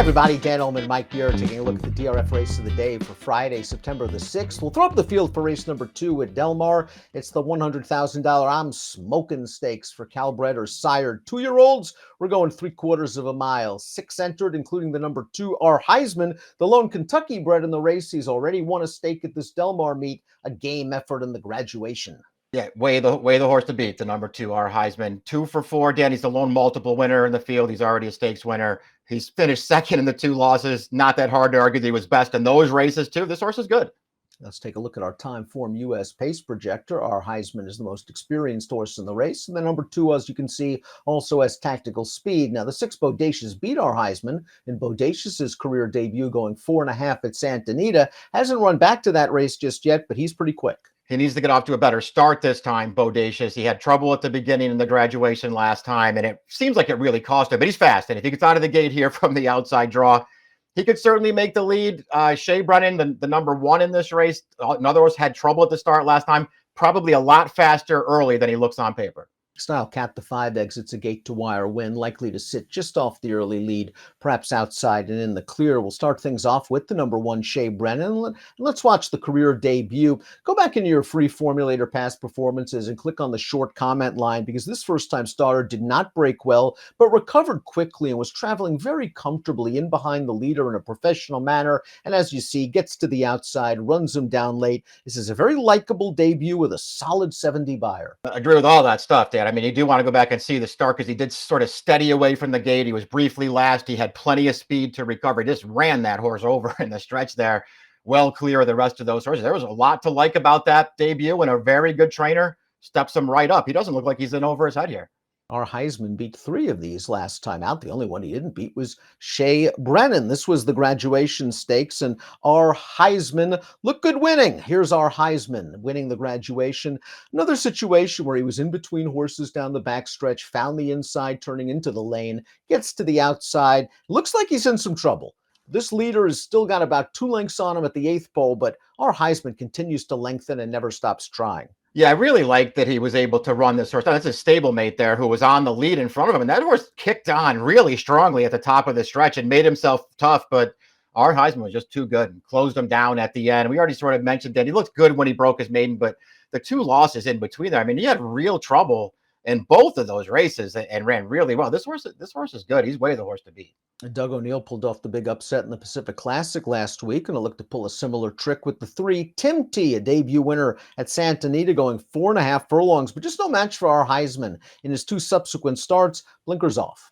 everybody, Dan Illman, Mike Beer, taking a look at the DRF race of the day for Friday, September the 6th. We'll throw up the field for race number 2 at Del Mar. It's the $100,000 I'm Smokin stakes for Calbred or sired 2-year-olds. We're going 3/4 of a mile. 6 entered, including the number 2 R Heisman, the lone Kentucky bred in the race. He's already won a stake at this Del Mar meet, a game effort in the graduation. Yeah, way the horse to beat, the number 2 R Heisman. 2 for 4. Danny's the lone multiple winner in the field. He's already a stakes winner. He's finished second in the 2 losses. Not that hard to argue that he was best in those races too. This horse is good. Let's take a look at our time form U.S. pace projector. R Heisman is the most experienced horse in the race. And the number 2, as you can see, also has tactical speed. Now, the 6 Bodacious beat R Heisman in Bodacious's career debut, going 4.5 at Santa Anita. Hasn't run back to that race just yet, but he's pretty quick. He needs to get off to a better start this time, Bodacious. He had trouble at the beginning in the graduation last time, and it seems like it really cost him. But he's fast, and if he gets out of the gate here from the outside draw, he could certainly make the lead. Shea, Brennan, the number 1 in this race, another horse, had trouble at the start last time. Probably a lot faster early than he looks on paper. Style Cat, the 5 exits a gate-to-wire win, likely to sit just off the early lead, perhaps outside and in the clear. We'll start things off with the number 1, Shea, Brennan. Let's watch the career debut. Go back into your free formulator past performances and click on the short comment line, because this first-time starter did not break well, but recovered quickly and was traveling very comfortably in behind the leader in a professional manner. And as you see, gets to the outside, runs him down late. This is a very likable debut with a solid 70 buyer. I agree with all that stuff, Dan. I mean, you do want to go back and see the start because he did sort of steady away from the gate. He was briefly last. He had plenty of speed to recover. He just ran that horse over in the stretch there, well clear of the rest of those horses. There was a lot to like about that debut, and a very good trainer steps him right up. He doesn't look like he's in over his head here. R Heisman beat 3 of these last time out. The only one he didn't beat was Shea, Brennan. This was the graduation stakes, and R Heisman looked good winning. Here's R Heisman winning the graduation. Another situation where he was in between horses down the backstretch, found the inside turning into the lane, gets to the outside. Looks like he's in some trouble. This leader has still got about 2 lengths on him at the 8th pole, but R Heisman continues to lengthen and never stops trying. Yeah, I really like that he was able to run this horse. That's a stablemate there who was on the lead in front of him. And that horse kicked on really strongly at the top of the stretch and made himself tough. But R Heisman was just too good and closed him down at the end. We already sort of mentioned that he looked good when he broke his maiden, but the 2 losses in between there, I mean, he had real trouble in both of those races and ran really well. This horse is good. He's way the horse to beat. Doug O'Neill pulled off the big upset in the Pacific Classic last week, and looked to pull a similar trick with the 3, Tim T, a debut winner at Santa Anita, going 4.5 furlongs, but just no match for R Heisman in his 2 subsequent starts. Blinkers off.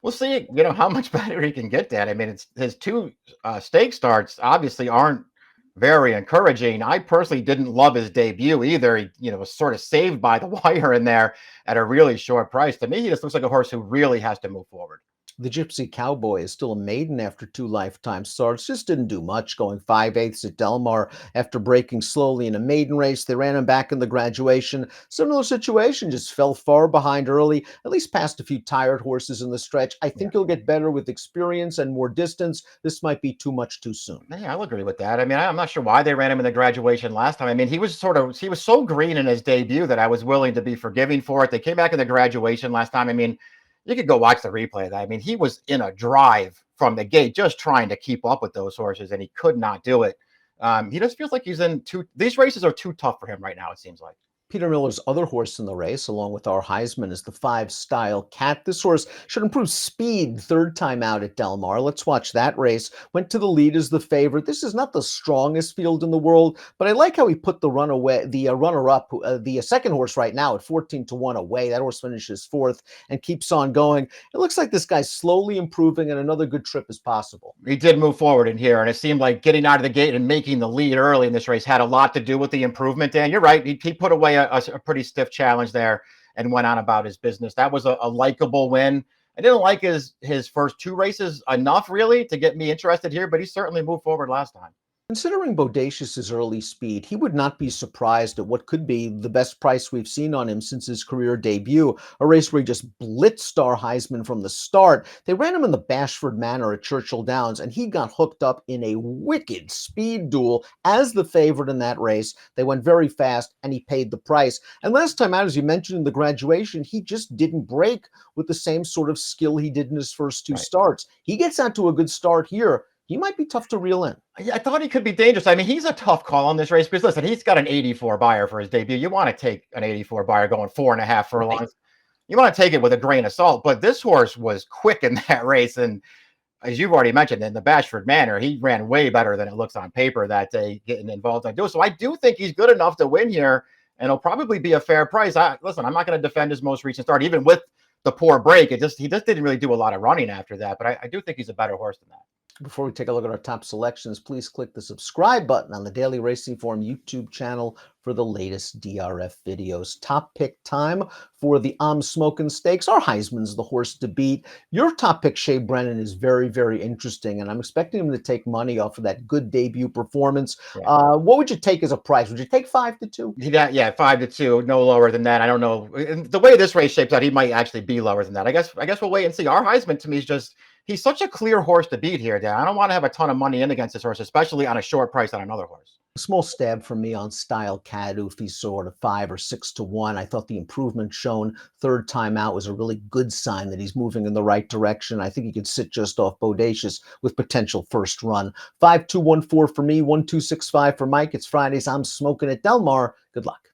We'll see, how much better he can get that. I mean, it's his 2 stake starts obviously aren't very encouraging. I personally didn't love his debut either. He, was sort of saved by the wire in there at a really short price. To me, he just looks like a horse who really has to move forward. The Gypsy Cowboy is still a maiden after 2 lifetime starts. Just didn't do much, going 5/8 at Del Mar after breaking slowly in a maiden race. They ran him back in the graduation. Similar situation, just fell far behind early, at least past a few tired horses in the stretch. I think he'll get better with experience and more distance. This might be too much too soon. Yeah, I'll agree with that. I mean, I'm not sure why they ran him in the graduation last time. I mean, he was so green in his debut that I was willing to be forgiving for it. They came back in the graduation last time. I mean, you could go watch the replay of that. I mean, he was in a drive from the gate, just trying to keep up with those horses, and he could not do it. He just feels like he's in these races are too tough for him right now, it seems like. Peter Miller's other horse in the race, along with R Heisman, is the 5 Style Cat. This horse should improve speed 3rd time out at Del Mar. Let's watch that race. Went to the lead as the favorite. This is not the strongest field in the world, but I like how he put the runner-up, the second horse right now at 14-1 away. That horse finishes 4th and keeps on going. It looks like this guy's slowly improving, and another good trip is possible. He did move forward in here, and it seemed like getting out of the gate and making the lead early in this race had a lot to do with the improvement. Dan, you're right. He put away a pretty stiff challenge there and went on about his business. That was a likable win. I didn't like his first 2 races enough really to get me interested here, but he certainly moved forward last time. Considering Bodacious's early speed, he would not be surprised at what could be the best price we've seen on him since his career debut, a race where he just blitzed R Heisman from the start. They ran him in the Bashford Manor at Churchill Downs, and he got hooked up in a wicked speed duel as the favorite in that race. They went very fast, and he paid the price. And last time out, as you mentioned in the graduation, he just didn't break with the same sort of skill he did in his first two Right. starts. He gets out to a good start here. He might be tough to reel in. Yeah, I thought he could be dangerous. I mean, he's a tough call on this race because listen, he's got an 84 buyer for his debut. You want to take an 84 buyer going 4.5 Right. furlongs. You want to take it with a grain of salt. But this horse was quick in that race, and as you've already mentioned, in the Bashford Manor, he ran way better than it looks on paper that day, getting involved in duel. So I do think he's good enough to win here, and it'll probably be a fair price. Listen, I'm not going to defend his most recent start, even with the poor break. He just didn't really do a lot of running after that. But I do think he's a better horse than that. Before we take a look at our top selections, please click the subscribe button on the Daily Racing Form YouTube channel for the latest DRF videos. Top pick time for the Smokin Stakes. R Heisman's the horse to beat. Your top pick, Shea Brennan, is very, very interesting, and I'm expecting him to take money off of that good debut performance. Yeah. What would you take as a price? Would you take 5-2? Yeah, 5-2, no lower than that. I don't know. And the way this race shapes out, he might actually be lower than that. I guess we'll wait and see. R Heisman to me is just he's such a clear horse to beat here, Dan. I don't want to have a ton of money in against this horse, especially on a short price on another horse. A small stab from me on Style Cadu if he's sort of 5 or 6-1. I thought the improvement shown third time out was a really good sign that he's moving in the right direction. I think he could sit just off Bodacious with potential first run. 5-2-1-4 for me, 1-2-6-5 for Mike. It's Fridays. I'm smoking at Del Mar. Good luck.